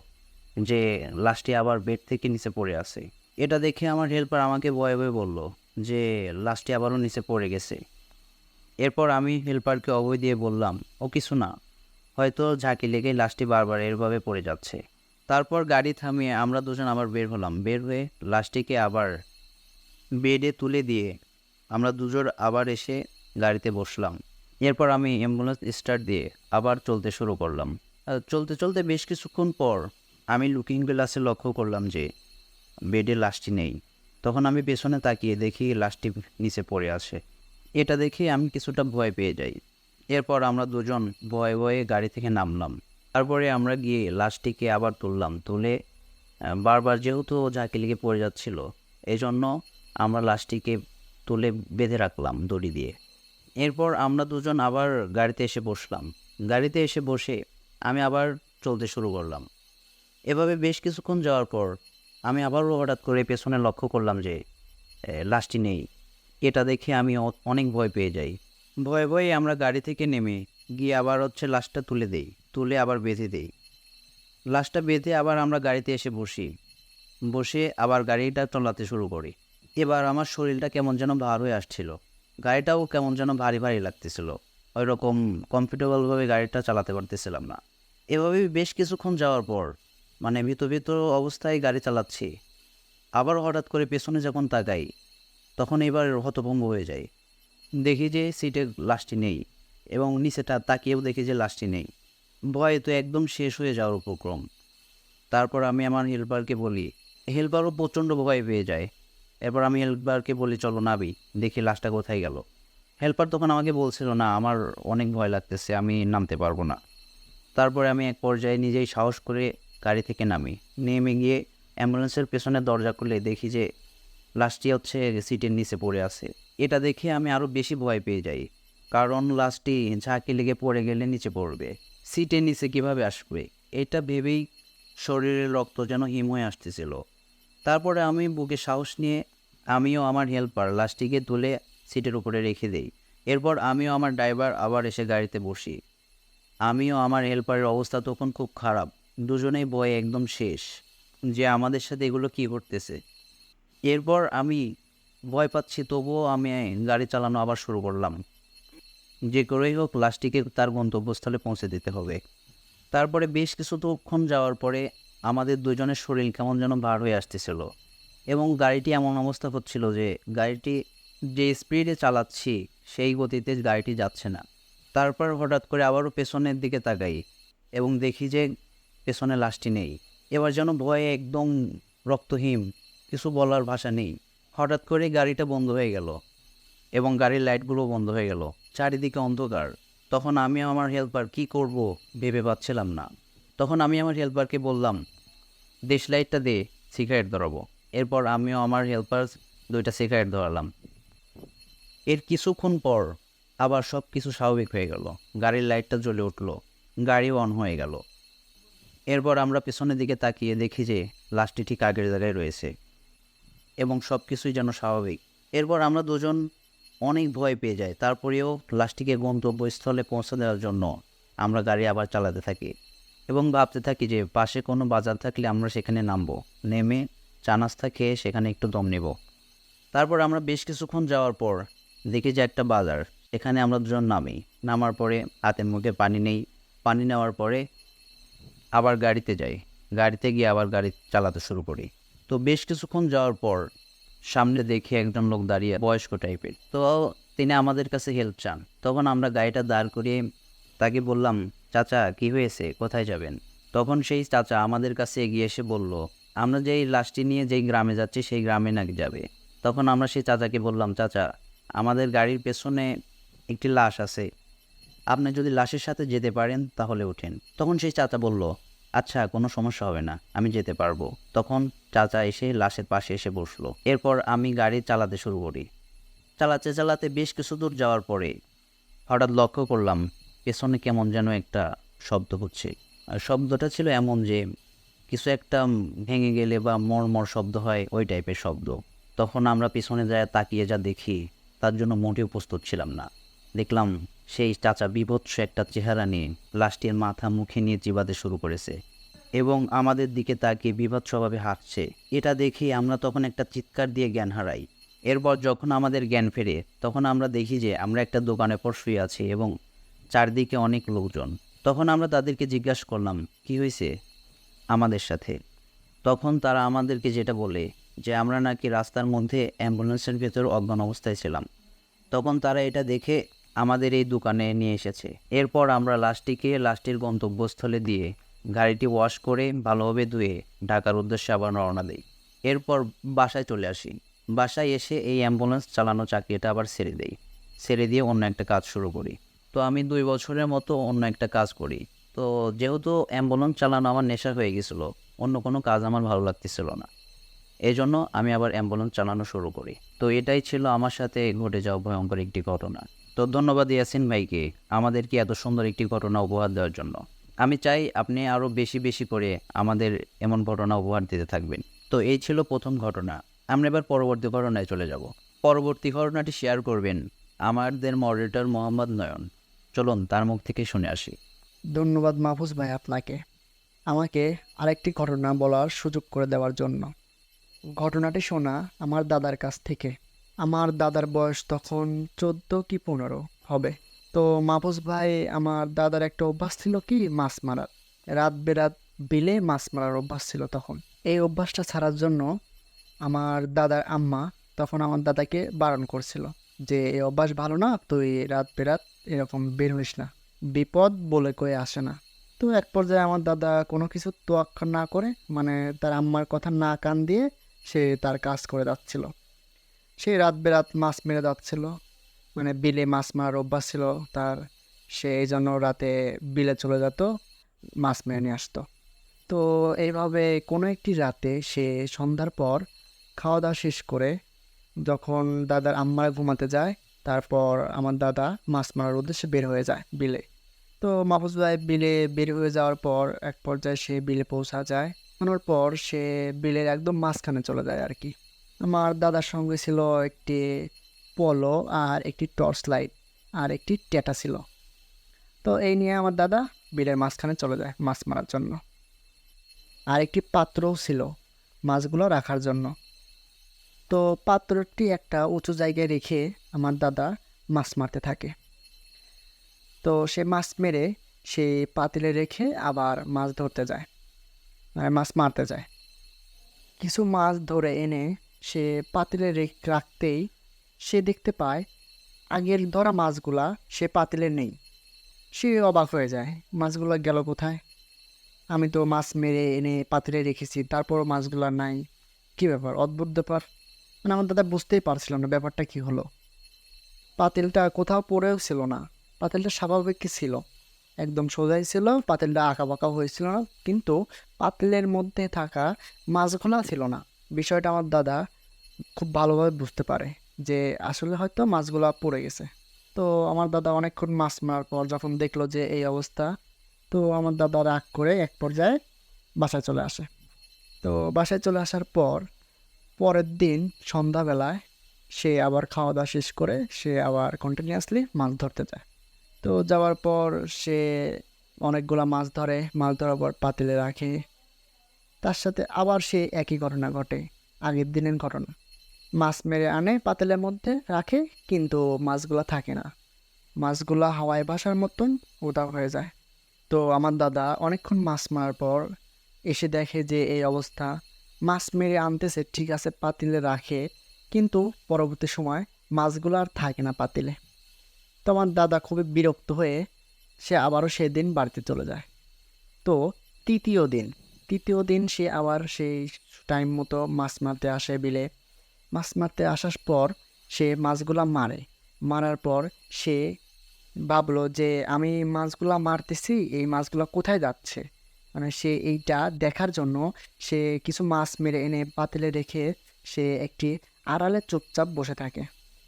যে লাশটি আবার বেড থেকে নিচে পড়ে আছে। এটা দেখে আমার হেল্পার আমাকে ভয়ে ভয়ে বলল যে লাশটি আবারও নিচে পড়ে গেছে। এরপর আমি হেল্পারকে অভয় দিয়ে বললাম, ও কিছু না, হয়তো ঝাঁকি লেগে লাশটি বারবার এরভাবে পড়ে যাচ্ছে। তারপর গাড়ি থামিয়ে আমরা দুজন আবার বের হলাম। বের হয়ে লাশটিকে আবার বেডে তুলে দিয়ে আমরা দুজন আবার এসে গাড়িতে বসলাম। এরপর আমি অ্যাম্বুলেন্স স্টার্ট দিয়ে আবার চলতে শুরু করলাম। চলতে চলতে বেশ কিছুক্ষণ পর আমি লুকিং গ্লাসে লক্ষ্য করলাম যে বেডে লাশটি নেই। তখন আমি পেছনে তাকিয়ে দেখি লাশটি নিচে পড়ে আছে। এটা দেখে আমি কিছুটা ভয় পেয়ে যাই। এরপর আমরা দুজন ভয়ে ভয়ে গাড়ি থেকে নামলাম। তারপরে আমরা গিয়ে লাশটিকে আবার তুললাম। তুলে বারবার যেহেতু ঝাঁকি লেগে পড়ে যাচ্ছিল, এই জন্য আমরা লাশটিকে তুলে বেঁধে রাখলাম দড়ি দিয়ে। এরপর আমরা দুজন আবার গাড়িতে এসে বসলাম। গাড়িতে এসে বসে আমি আবার চলতে শুরু করলাম। এভাবে বেশ কিছুক্ষণ যাওয়ার পর আমি আবারও হঠাৎ করে পেছনে লক্ষ্য করলাম যে লাশটি নেই। এটা দেখে আমি অনেক ভয় পেয়ে যাই। ভয়ে ভয়ে আমরা গাড়ি থেকে নেমে গিয়ে আবার লাশটা তুলে দেই, তুলে আবার বেঁধে দেই। লাশটা বেঁধে আবার আমরা গাড়িতে এসে বসি। বসে আবার গাড়িটা চালাতে শুরু করি। এবার আমার শরীরটা কেমন যেন ভার হয়ে আসছিল। গাড়িটাও কেমন যেন ভারী ভারী লাগতেছিল। ওই রকম কমফোর্টেবলভাবে গাড়িটা চালাতে পারতেছিলাম না। এভাবেই বেশ কিছুক্ষণ যাওয়ার পর মানে ভীত অবস্থায় গাড়ি চালাচ্ছি। আবার হঠাৎ করে পেছনে যখন তাকাই, তখন এবার হতভম্ব হয়ে যাই। দেখি যে সিটে লাশটি নেই এবং নিচেটা তাকিয়েও দেখি যে লাশটি নেই। ভয়ে তো একদম শেষ হয়ে যাওয়ার উপক্রম। তারপর আমি আমার হেল্পারকে বলি, হেল্পারও প্রচণ্ড ভয় পেয়ে যায়। এরপর আমি হেল্পারকে বলি, চলো নাবি, দেখি লাশটা কোথায় গেল। হেল্পার তখন আমাকে বলছিল, না আমার অনেক ভয় লাগতেছে, আমি নামতে পারবো না। তারপরে আমি এক পর্যায়ে নিজেই সাহস করে গাড়ি থেকে নামি। নেমে গিয়ে অ্যাম্বুলেন্সের পেছনের দরজা খুলে দেখি যে লাশটি হচ্ছে সিটের নিচে পড়ে আছে। এটা দেখে আমি আরও বেশি ভয় পেয়ে যাই, কারণ লাশটি ঝাঁকি লেগে পড়ে গেলে নিচে পড়বে, সিটের নিচে কিভাবে আসবে এটা ভেবেই শরীরের রক্ত যেন হিম হয়ে আসতেছিল। তারপরে আমি বুকে সাহস নিয়ে আমিও আমার হেল্পার লাশটিকে তুলে সিটের উপরে রেখে দেই। এরপর আমিও আমার ড্রাইভার আবার এসে গাড়িতে বসি। আমিও আমার হেল্পারের অবস্থা তখন খুব খারাপ, দুজনেই ভয়ে একদম শেষ যে আমাদের সাথে এগুলো কী করতেছে। এরপর আমি ভয় পাচ্ছি, তবুও আমি গাড়ি চালানো আবার শুরু করলাম। যে করেই হোক লাশটিকে তার গন্তব্যস্থলে পৌঁছে দিতে হবে। তারপরে বেশ কিছুক্ষণ যাওয়ার পরে আমাদের দুজনের শরীর কেমন যেন ভার হয়ে আসতেছিল, এবং গাড়িটি এমন অবস্থা হচ্ছিল যে গাড়িটি যে স্পিডে চালাচ্ছি সেই গতিতে গাড়িটি যাচ্ছে না। তারপর হঠাৎ করে আবারও পেছনের দিকে তাকাই এবং দেখি যে পেছনে লাশটি নেই। এবার যেন ভয়ে একদম রক্তহীন, কিছু বলার ভাষা নেই। হঠাৎ করে গাড়িটা বন্ধ হয়ে গেল এবং গাড়ির লাইটগুলো বন্ধ হয়ে গেল, চারিদিকে অন্ধকার। তখন আমি আমার হেল্পার কি করব ভেবে পাচ্ছিলাম না। তখন আমি আমার হেল্পারকে বললাম, দেশ লাইটটা দে, সিগারেট ধরাবো। এরপর আমিও আমার হেল্পার দুইটা সিগারেট ধরালাম। এর কিছুক্ষণ পর আবার সব কিছু স্বাভাবিক হয়ে গেল, গাড়ির লাইটটা জ্বলে উঠল, গাড়িও অন হয়ে গেল। এরপর আমরা পেছনের দিকে তাকিয়ে দেখি যে লাশটি ঠিক আগের জায়গায় রয়েছে এবং সব কিছুই যেন স্বাভাবিক। এরপর আমরা দুজন অনেক ভয় পেয়ে যাই। তারপরেও লাশটিকে গন্তব্যস্থলে পৌঁছে দেওয়ার জন্য আমরা গাড়ি আবার চালাতে থাকি এবং ভাবতে থাকি যে পাশে কোনো বাজার থাকলে আমরা সেখানে নামবো, নেমে চা নাস্তা খেয়ে সেখানে একটু দম নেব। তারপর আমরা বেশ কিছুক্ষণ যাওয়ার পর দেখি যে একটা বাজার, এখানে আমরা দুজন নামি। নামার পরে হাতে মুখে পানি নেই, পানি নেওয়ার পরে আবার গাড়িতে যাই, গাড়িতে গিয়ে আবার গাড়ি চালাতে শুরু করি। তো বেশ কিছুক্ষণ যাওয়ার পর সামনে দেখি একজন লোক দাঁড়িয়ে, বয়স্ক টাইপের। তো তিনি আমাদের কাছে হেল্প চান। তখন আমরা গাড়িটা দাঁড় করিয়ে তাকে বললাম, চাচা কি হয়েছে, কোথায় যাবেন? তখন সেই চাচা আমাদের কাছে এগিয়ে এসে বলল, আমরা যেই লাশটি নিয়ে যেই গ্রামে যাচ্ছি সেই গ্রামে নাকি যাবে। তখন আমরা সেই চাচাকে বললাম, চাচা আমাদের গাড়ির পেছনে একটি লাশ আছে, আপনি যদি লাশের সাথে যেতে পারেন তাহলে ওঠেন। তখন সেই চাচা বলল, আচ্ছা কোনো সমস্যা হবে না, আমি যেতে পারবো। তখন চাচা এসে লাশের পাশে এসে বসলো। এরপর আমি গাড়ি চালাতে শুরু করি। চালাতে চালাতে বেশ কিছু দূর যাওয়ার পরে হঠাৎ লক্ষ্য করলাম পেছনে কেমন যেন একটা শব্দ হচ্ছে। আর শব্দটা ছিল এমন যে কিছু একটা ভেঙে গেলে বা মরমর শব্দ হয়, ওই টাইপের শব্দ। তখন আমরা পিছনে যায় তাকিয়ে যা দেখি, তার জন্য মোটেও প্রস্তুত ছিলাম না। দেখলাম সেই চাচা বীভৎস একটা চেহারা নিয়ে লাশটির মাথা মুখে নিয়ে চিবাতে শুরু করেছে এবং আমাদের দিকে তাকিয়ে বীভৎসভাবে হাসছে। এটা দেখে আমরা তখন একটা চিৎকার দিয়ে জ্ঞান হারাই। এরপর যখন আমাদের জ্ঞান ফেরে তখন আমরা দেখি যে আমরা একটা দোকানে পর শুয়ে আছি এবং চারদিকে অনেক লোকজন। তখন আমরা তাদেরকে জিজ্ঞাসা করলাম কি হয়েছে আমাদের সাথে। তখন তারা আমাদেরকে যেটা বলে যে আমরা নাকি রাস্তার মধ্যে অ্যাম্বুলেন্সের ভেতর অজ্ঞান অবস্থায় ছিলাম। তখন তারা এটা দেখে আমাদের এই দোকানে নিয়ে এসেছে। এরপর আমরা লাশটির গন্তব্যস্থলে দিয়ে গাড়িটি ওয়াশ করে ভালোভাবে ধুয়ে ঢাকার উদ্দেশ্যে আবার রওনা দিই। এরপর বাসায় চলে আসি। বাসায় এসে এই অ্যাম্বুলেন্স চালানো চাকরিটা আবার ছেড়ে দেই, ছেড়ে দিয়ে অন্য একটা কাজ শুরু করি। তো আমি 2 বছরের মতো অন্য একটা কাজ করি। তো যেহেতু অ্যাম্বুলেন্স চালানো আমার নেশা হয়ে গেছিলো, অন্য কোনো কাজ আমার ভালো লাগতেছিল না, এই জন্য আমি আবার অ্যাম্বুলেন্স চালানো শুরু করি। তো এটাই ছিল আমার সাথে ঘটে যাওয়া ভয়ঙ্কর একটি ঘটনা। তো ধন্যবাদ ইয়াসিন ভাইকে আমাদেরকে এত সুন্দর একটি ঘটনা উপহার দেওয়ার জন্য। আমি চাই আপনি আরও বেশি বেশি করে আমাদের এমন ঘটনা উপহার দিতে থাকবেন। তো এই ছিল প্রথম ঘটনা। আমরা এবার পরবর্তী ঘটনায় চলে যাব। পরবর্তী ঘটনাটি শেয়ার করবেন আমাদের মডারেটর মোহাম্মদ নয়ন। চলুন তার মুখ থেকে শুনে আসি। ধন্যবাদ মাহফুজ ভাই আপনাকে আমাকে আরেকটি ঘটনা বলার সুযোগ করে দেওয়ার জন্য। ঘটনাটি শোনা আমার দাদার কাছ থেকে। আমার দাদার বয়স তখন 14 কি 15 হবে। তো মাহফুজ ভাই, আমার দাদার একটা অভ্যাস ছিল কি মাছ মারার। রাত বেরাত বিলে মাছ মারার অভ্যাস ছিল তখন। এই অভ্যাসটা ছাড়ার জন্য আমার দাদার আম্মা তখন আমার দাদাকে বারণ করছিল যে এই অভ্যাস ভালো না, তুই রাত বেরাত এরকম বের হইস না, বিপদ বলে কয়ে আসে না। তো এক পর্যায়ে আমার দাদা কোনো কিছু তোয়াক্কা না করে, মানে তার আম্মার কথা না কান দিয়ে সে তার কাজ করে যাচ্ছিল। সে রাত বেরাত মাছ মেরে যাচ্ছিল। মানে বিলে মাছ মারার অভ্যাস ছিল তার। সে এই জন্য রাতে বিলে চলে যেত, মাছ মেরে নিয়ে আসতো। তো এইভাবে কোনো একটি রাতে সে সন্ধ্যার পর খাওয়া দাওয়া শেষ করে যখন দাদার আম্মা ঘুমাতে যায়, তারপর আমার দাদা মাছ মারার উদ্দেশ্যে বের হয়ে যায় বিলে। তো মাহফুজ ভাই বিলে বের হয়ে যাওয়ার পর এক পর্যায়ে সে বিলে পৌঁছা যায়। পৌঁছানোর পর সে বিলের একদম মাঝখানে চলে যায় আর কি। আমার দাদার সঙ্গে ছিল একটি পলো আর একটি টর্চ লাইট আর একটি টেটা ছিল। তো এই নিয়ে আমার দাদা বিলের মাঝখানে চলে যায় মাছ মারার জন্য। আর একটি পাত্রও ছিল মাছগুলো রাখার জন্য। তো পাত্রটি একটা উঁচু জায়গায় রেখে আমার দাদা মাছ মারতে থাকে। তো সে মাছ মেরে সে পাতিলে রেখে আবার মাছ ধরতে যায়, মানে মাছ মারতে যায়। কিছু মাছ ধরে এনে সে পাতিলে রাখতেই সে দেখতে পায় আগের ধরা মাছগুলা সে পাতিলে নেই। সে অবাক হয়ে যায়, মাছগুলো গেল কোথায়? আমি তো মাছ মেরে এনে পাতিলে রেখেছি, তারপরও মাছগুলো নাই। কি ব্যাপার, অদ্ভুত ব্যাপার। মানে আমার দাদা বুঝতেই পারছিল না ব্যাপারটা কি হলো। পাতিলটা কোথাও পড়েও ছিল না, পাতিলটা স্বাভাবিক ছিল, একদম সোজাই ছিল, পাতিলটা আঁকা বাঁকা হয়েছিল না, কিন্তু পাতিলের মধ্যে থাকা মাছগুলা ছিল না। বিষয়টা আমার দাদা খুব ভালোভাবে বুঝতে পারে যে আসলে হয়তো মাছগুলা পড়ে গেছে। তো আমার দাদা অনেকক্ষণ মাছ মারার পর যখন দেখলো যে এই অবস্থা, তো আমার দাদা রাগ করে এক পর্যায়ে বাসায় চলে আসে। তো বাসায় চলে আসার পর পরের দিন সন্ধ্যাবেলায় সে আবার খাওয়া দাওয়া শেষ করে সে আবার কন্টিনিউয়াসলি মাছ ধরতে যায়। তো যাওয়ার পর সে অনেকগুলা মাছ ধরে, মাছ ধরার পর পাতিলে রাখে। তার সাথে আবার সে একই ঘটনা ঘটে, আগের দিনের ঘটনা। মাছ মেরে আনে পাতিলের মধ্যে রাখে, কিন্তু মাছগুলা থাকে না, মাছগুলা হাওয়ায় ভাসার মতন উধাও হয়ে যায়। তো আমার দাদা অনেকক্ষণ মাছ মারার পর এসে দেখে যে এই অবস্থা। মাছ মেরে আনতেছে ঠিক আছে, পাতিলে রাখে, কিন্তু পরবর্তী সময় মাছগুলো আর থাকে না পাতিলে। তো আমার দাদা খুবই বিরক্ত হয়ে সে আবারও সেদিন বাড়িতে চলে যায়। তো তৃতীয় দিন তৃতীয় দিন সে আবার সেই টাইম মতো মাছ মারতে আসে বিলে। মাছ মারতে আসার পর সে মাছগুলা মারে। মারার পর সে ভাবলো যে আমি মাছগুলা মারতেছি, এই মাছগুলা কোথায় যাচ্ছে, মানে সে এইটা দেখার জন্য সে কিছু মাছ মেরে এনে পাতিলে রেখে সে একটি আড়ালে চুপচাপ বসে থাকে,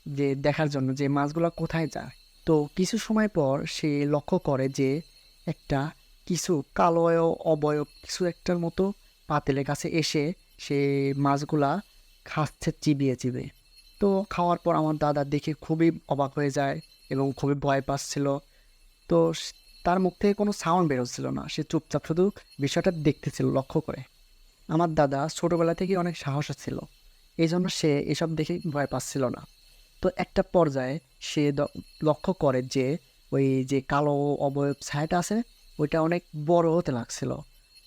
যে দেখার জন্য যে মাছগুলা কোথায় যায়। তো কিছু সময় পর সে লক্ষ্য করে যে একটা কিছু কালো অবয়ব কিছু একটার মতো পাতিলের কাছে এসে সে মাছগুলা খাচ্ছে চিবিয়ে চিবিয়ে। তো খাওয়ার পর আমার দাদা দেখে খুবই অবাক হয়ে যায় এবং খুবই ভয় পাচ্ছিল। তো তার মুখ থেকে কোনো সাউন্ড বেরোচ্ছিল না, সে চুপচাপ শুধু বিষয়টা দেখতেছিল লক্ষ্য করে। আমার দাদা ছোটবেলা থেকে অনেক সাহসী ছিল, এই জন্য সে এসব দেখে ভয় পাচ্ছিল না। তো একটা পর্যায়ে সে লক্ষ্য করে যে ওই যে কালো অবয়ব ছায়াটা আছে ওইটা অনেক বড় হতে লাগছিল,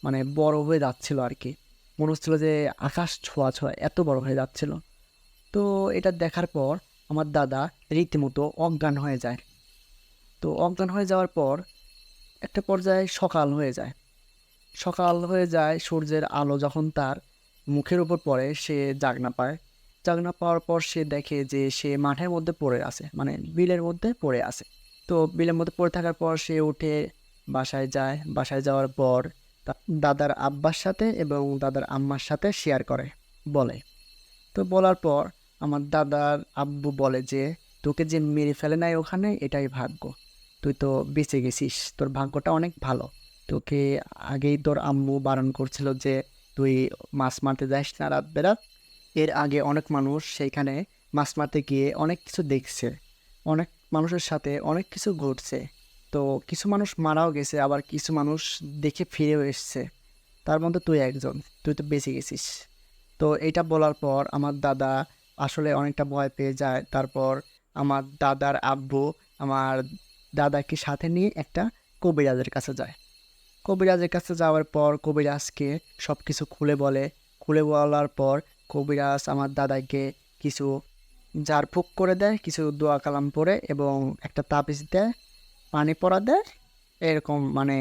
মানে বড় হয়ে যাচ্ছিল আর কি। মনে হচ্ছিল যে আকাশ ছোঁয়া ছোঁয়া এত বড় হয়ে যাচ্ছিল। তো এটা দেখার পর আমার দাদা রীতিমতো অজ্ঞান হয়ে যায়। তো অজ্ঞান হয়ে যাওয়ার পর একটা পর্যায়ে সকাল হয়ে যায়। সকাল হয়ে যায়, সূর্যের আলো যখন তার মুখের উপর পড়ে সে জাগ না পায়। জাগ না পাওয়ার পর সে দেখে যে সে মাঠের মধ্যে পড়ে আছে, মানে বিলের মধ্যে পড়ে আছে। তো বিলের মধ্যে পড়ে থাকার পর সে উঠে বাসায় যায়। বাসায় যাওয়ার পর দাদার আব্বার সাথে এবং দাদার আম্মার সাথে শেয়ার করে, বলে। তো বলার পর আমার দাদার আব্বু বলে যে তোকে যে মেরে ফেলে নাই ওখানে এটাই ভাগ্য, তুই তো বেঁচে গেছিস, তোর ভাগ্যটা অনেক ভালো। তোকে আগেই তোর আম্মু বারণ করছিল যে তুই মাছ মারতে যাস না রাত বেরাত। এর আগে অনেক মানুষ সেইখানে মাছ মারতে গিয়ে অনেক কিছু দেখছে, অনেক মানুষের সাথে অনেক কিছু ঘটছে। তো কিছু মানুষ মারাও গেছে, আবার কিছু মানুষ দেখে ফিরেও এসছে, তার মধ্যে তুই একজন, তুই তো বেঁচে গেছিস। তো এটা বলার পর আমার দাদা আসলে অনেকটা ভয় পেয়ে যায়। তারপর আমার দাদার আব্বু আমার দাদাকে সাথে নিয়ে একটা কবিরাজের কাছে যায়। কবিরাজের কাছে যাওয়ার পর কবিরাজকে সব কিছু খুলে বলে। খুলে বলার পর কবিরাজ আমার দাদাকে কিছু ঝাড়ফুঁক করে দেয়, কিছু দোয়া কালাম পড়ে এবং একটা তাবিজ দেয়, পানি পড়া দেয়, এরকম মানে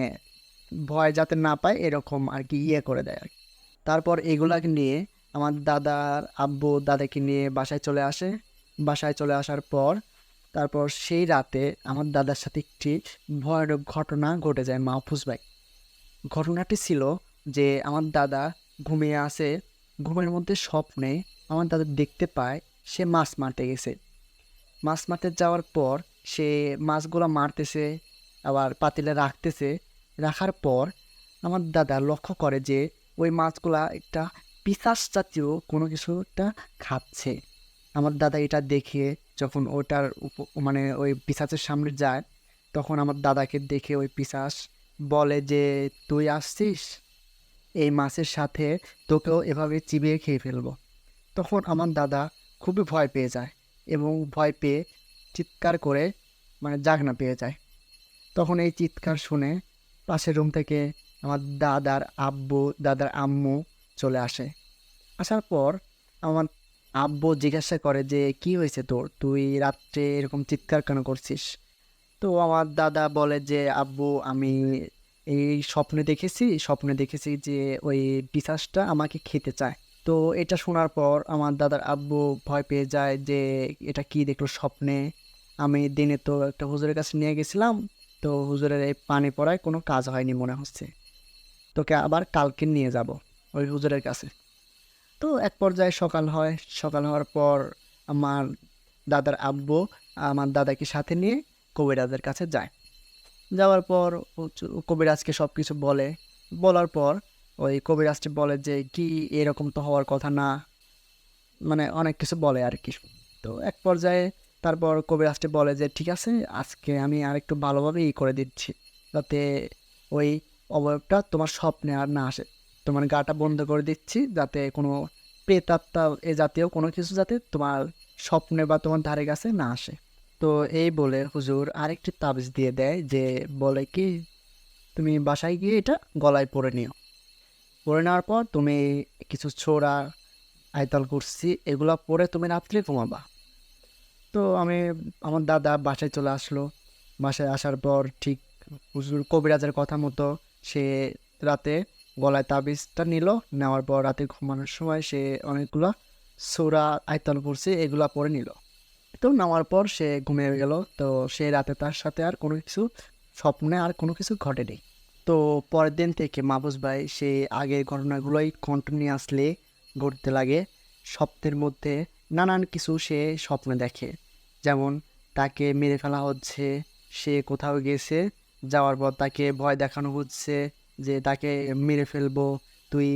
ভয় যাতে না পায় এরকম আর কি ইয়ে করে দেয় আর কি। তারপর এগুলাকে নিয়ে আমার দাদার আব্বু দাদাকে নিয়ে বাসায় চলে আসে। বাসায় চলে আসার পর তারপর সেই রাতে আমার দাদার সাথে একটি ভয়ানক ঘটনা ঘটে যায় মাহফুজ ভাই। ঘটনাটি ছিল যে আমার দাদা ঘুমিয়ে আছে, ঘুমের মধ্যে স্বপ্নে আমার দাদা দেখতে পায় সে মাছ মারতে গেছে। মাছ মারতে যাওয়ার পর সে মাছগুলো মারতেছে, আবার পাতিলে রাখতেছে। রাখার পর আমার দাদা লক্ষ্য করে যে ওই মাছগুলা একটা পিশাচ জাতীয় কোনো কিছু একটা খাচ্ছে। আমার দাদা এটা দেখে যখন ওটার মানে ওই পিশাচের সামনে যায়, তখন আমার দাদাকে দেখে ওই পিশাচ বলে যে, তুই আসছিস, এই মাছের সাথে তোকেও এভাবে চিবিয়ে খেয়ে ফেলবো। তখন আমার দাদা খুবই ভয় পেয়ে যায় এবং ভয় পেয়ে চিৎকার করে মানে জাগনা পেয়ে যায়। তখন এই চিৎকার শুনে পাশের রুম থেকে আমার দাদার আব্বু, দাদার আম্মু চলে আসে। আসার পর আমার আব্বু জিজ্ঞাসা করে যে, কি হয়েছে তোর, তুই রাত্রে এরকম চিৎকার কেন করছিস? তো আমার দাদা বলে যে, আব্বু আমি এই স্বপ্নে দেখেছি যে ওই পিশাচটা আমাকে খেতে চায়। তো এটা শোনার পর আমার দাদার আব্বু ভয় পেয়ে যায় যে এটা কি দেখলো স্বপ্নে। আমি দিনে তো একটা হুজুরের কাছে নিয়ে গেছিলাম, তো হুজুরের এই পানি পড়ায় কোনো কাজ হয়নি মনে হচ্ছে, তোকে আবার কালকে নিয়ে যাব ওই হুজুরের কাছে। তো এক পর্যায়ে সকাল হয়। সকাল হওয়ার পর আমার দাদার আব্বু আমার দাদাকে সাথে নিয়ে কবিরাজের কাছে যায়। যাওয়ার পর কবিরাজকে সব কিছু বলে। বলার পর ওই কবিরাজটি বলে যে কি এরকম তো হওয়ার কথা না, মানে অনেক কিছু বলে আর কি। তো এক পর্যায়ে তারপর কবিরাজটি বলে যে ঠিক আছে, আজকে আমি আরেকটু ভালোভাবে করে দিচ্ছি, যাতে ওই অবয়বটা তোমার স্বপ্নে আর না আসে। তোমার গাটা বন্ধ করে দিচ্ছি, যাতে কোনো প্রেতাত্মা এ জাতীয় কোনো কিছু যাতে তোমার স্বপ্নে বা তোমার ধারে কাছে না আসে। তো এই বলে হুজুর আরেকটি তাবিজ দিয়ে দেয়, যে বলে কি, তুমি বাসায় গিয়ে এটা গলায় পরে নিও। পরে নেওয়ার পর তুমি কিছু ছোরা, আয়তাল কুরসি এগুলা পরে তুমি রাত্রে ঘুমাবা। তো আমার দাদা বাসায় চলে আসলো। বাসায় আসার পর ঠিক হুজুর কবিরাজের কথা মতো সে রাতে গলায় তাবিজটা নিল। নেওয়ার পর রাতে ঘুমানোর সময় সে অনেকগুলো সূরা, আয়তাল কুরসি এগুলা পরে নিল। তো নেওয়ার পর সে ঘুমিয়ে গেল। তো সে রাতে তার সাথে আর কোনো কিছু স্বপ্নে আর কোনো কিছু ঘটেনি। তো পরের দিন থেকে মাহফুজ ভাই সে আগের ঘটনাগুলোই কন্টিনিউয়াসলি ঘটতে লাগে। স্বপ্নের মধ্যে নানান কিছু সে স্বপ্নে দেখে, যেমন তাকে মেরে ফেলা হচ্ছে, সে কোথাও গেছে, যাওয়ার পর তাকে ভয় দেখানো হচ্ছে যে তাকে মেরে ফেলবো, তুই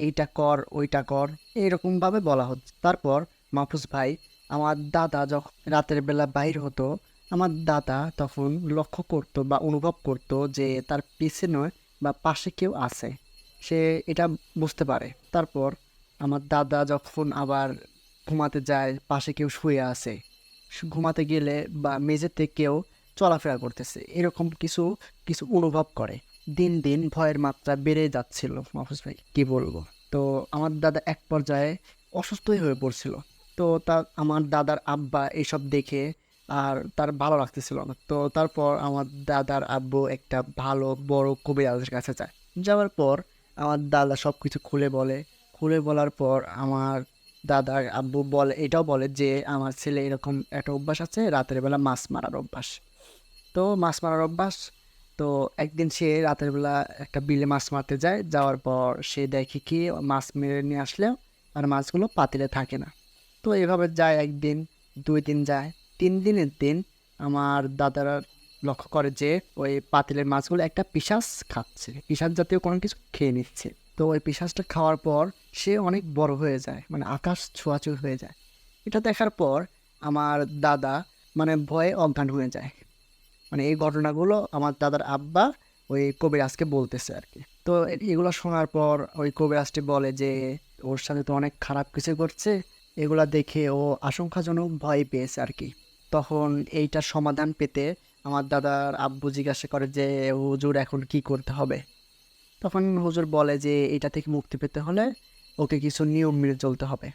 এইটা কর ওইটা কর, এইরকমভাবে বলা হচ্ছে। তারপর মাহফুজ ভাই, আমার দাদা যখন রাতের বেলা বাইর হতো, আমার দাদা তখন লক্ষ্য করতো বা অনুভব করতো যে তার পিছনে বা পাশে কেউ আছে, সে এটা বুঝতে পারে। তারপর আমার দাদা যখন আবার ঘুমাতে যায়, পাশে কেউ শুয়ে আছে, ঘুমাতে গেলে বা মেঝেতে কেউ চলাফেরা করতেছে, এরকম কিছু কিছু অনুভব করে। দিন দিন ভয়ের মাত্রা বেড়ে যাচ্ছিল মাহফুজ ভাই, কি বলবো। তো আমার দাদা এক পর্যায়ে অসুস্থই হয়ে পড়ছিল। তো আমার দাদার আব্বা এইসব দেখে আর তার ভালো লাগতেছিল না। তো তারপর আমার দাদার আব্বু একটা ভালো বড় কবিরাজের কাছে যায়। যাওয়ার পর আমার দাদা সব কিছু খুলে বলে। খুলে বলার পর আমার দাদার আব্বু এটাও বলে যে আমার ছেলে এরকম একটা অভ্যাস আছে, রাতের বেলা মাছ মারার অভ্যাস। তো মাছ মারার অভ্যাস। তো একদিন সে রাতের বেলা একটা বিলে মাছ মারতে যায়। যাওয়ার পর সে দেখে কি মাছ মেরে নিয়ে আসলেও আর মাছগুলো পাতিলে থাকে না। তো এভাবে যায় একদিন, 2 দিন যায়, 3 দিনের দিন আমার দাদারা লক্ষ্য করে যে ওই পাতিলের মাছগুলো একটা পিশাচ খাচ্ছে, পিশাচ জাতীয় কোনো কিছু খেয়ে নিচ্ছে। তো ওই পিশাচটা খাওয়ার পর সে অনেক বড় হয়ে যায়, মানে আকাশ ছোঁয়াচুর হয়ে যায়। এটা দেখার পর আমার দাদা মানে ভয়ে অজ্ঞান হয়ে যায়। মানে এই ঘটনাগুলো আমার দাদার আব্বা ওই কবিরাজকে বলতেছে আর কি। তো এগুলো শোনার পর ওই কবিরাজটি বলে যে ওর সাথে তো অনেক খারাপ কিছু করছে, এগুলা দেখে ও আশঙ্কাজনক ভয় পেয়েছে আর কি। তখন এইটার সমাধান পেতে আমার দাদার আব্বু জিজ্ঞাসা করে যে হুজুর এখন কি করতে হবে। তখন হুজুর বলে যে এটা থেকে মুক্তি পেতে হলে ওকে কিছু নিয়ম মেনে চলতে হবে,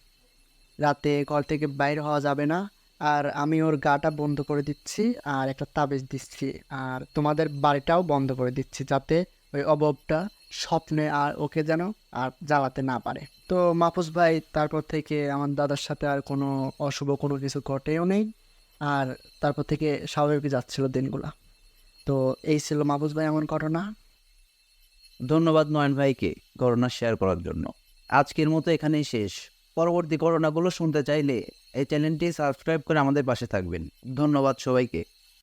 রাতে ঘর থেকে বাইরে হওয়া যাবে না, আর আমি ওর গাটা বন্ধ করে দিচ্ছি আর একটা তাবিজ দিচ্ছি, আর তোমাদের বাড়িটাও বন্ধ করে দিচ্ছি, যাতে ওই অববটা স্বপ্নে আর ওকে যেন আর জ্বালাতে না পারে। তো মাহফুজ ভাই তারপর থেকে আমার দাদার সাথে আর কোনো অশুভ কোনো কিছু ঘটেও নেই। আর তারপর থেকে স্বাভাবিক যাচ্ছিল দিনগুলা। তো এই ছিল মাহফুজ ভাই এমন ঘটনা। ধন্যবাদ নয়ন ভাইকে ঘটনা শেয়ার করার জন্য। আজকের মতো এখানেই শেষ। পরবর্তী ঘটনাগুলো শুনতে চাইলে এই চ্যানেলটি সাবস্ক্রাইব করে আমাদের পাশে থাকবেন। ধন্যবাদ সবাইকে।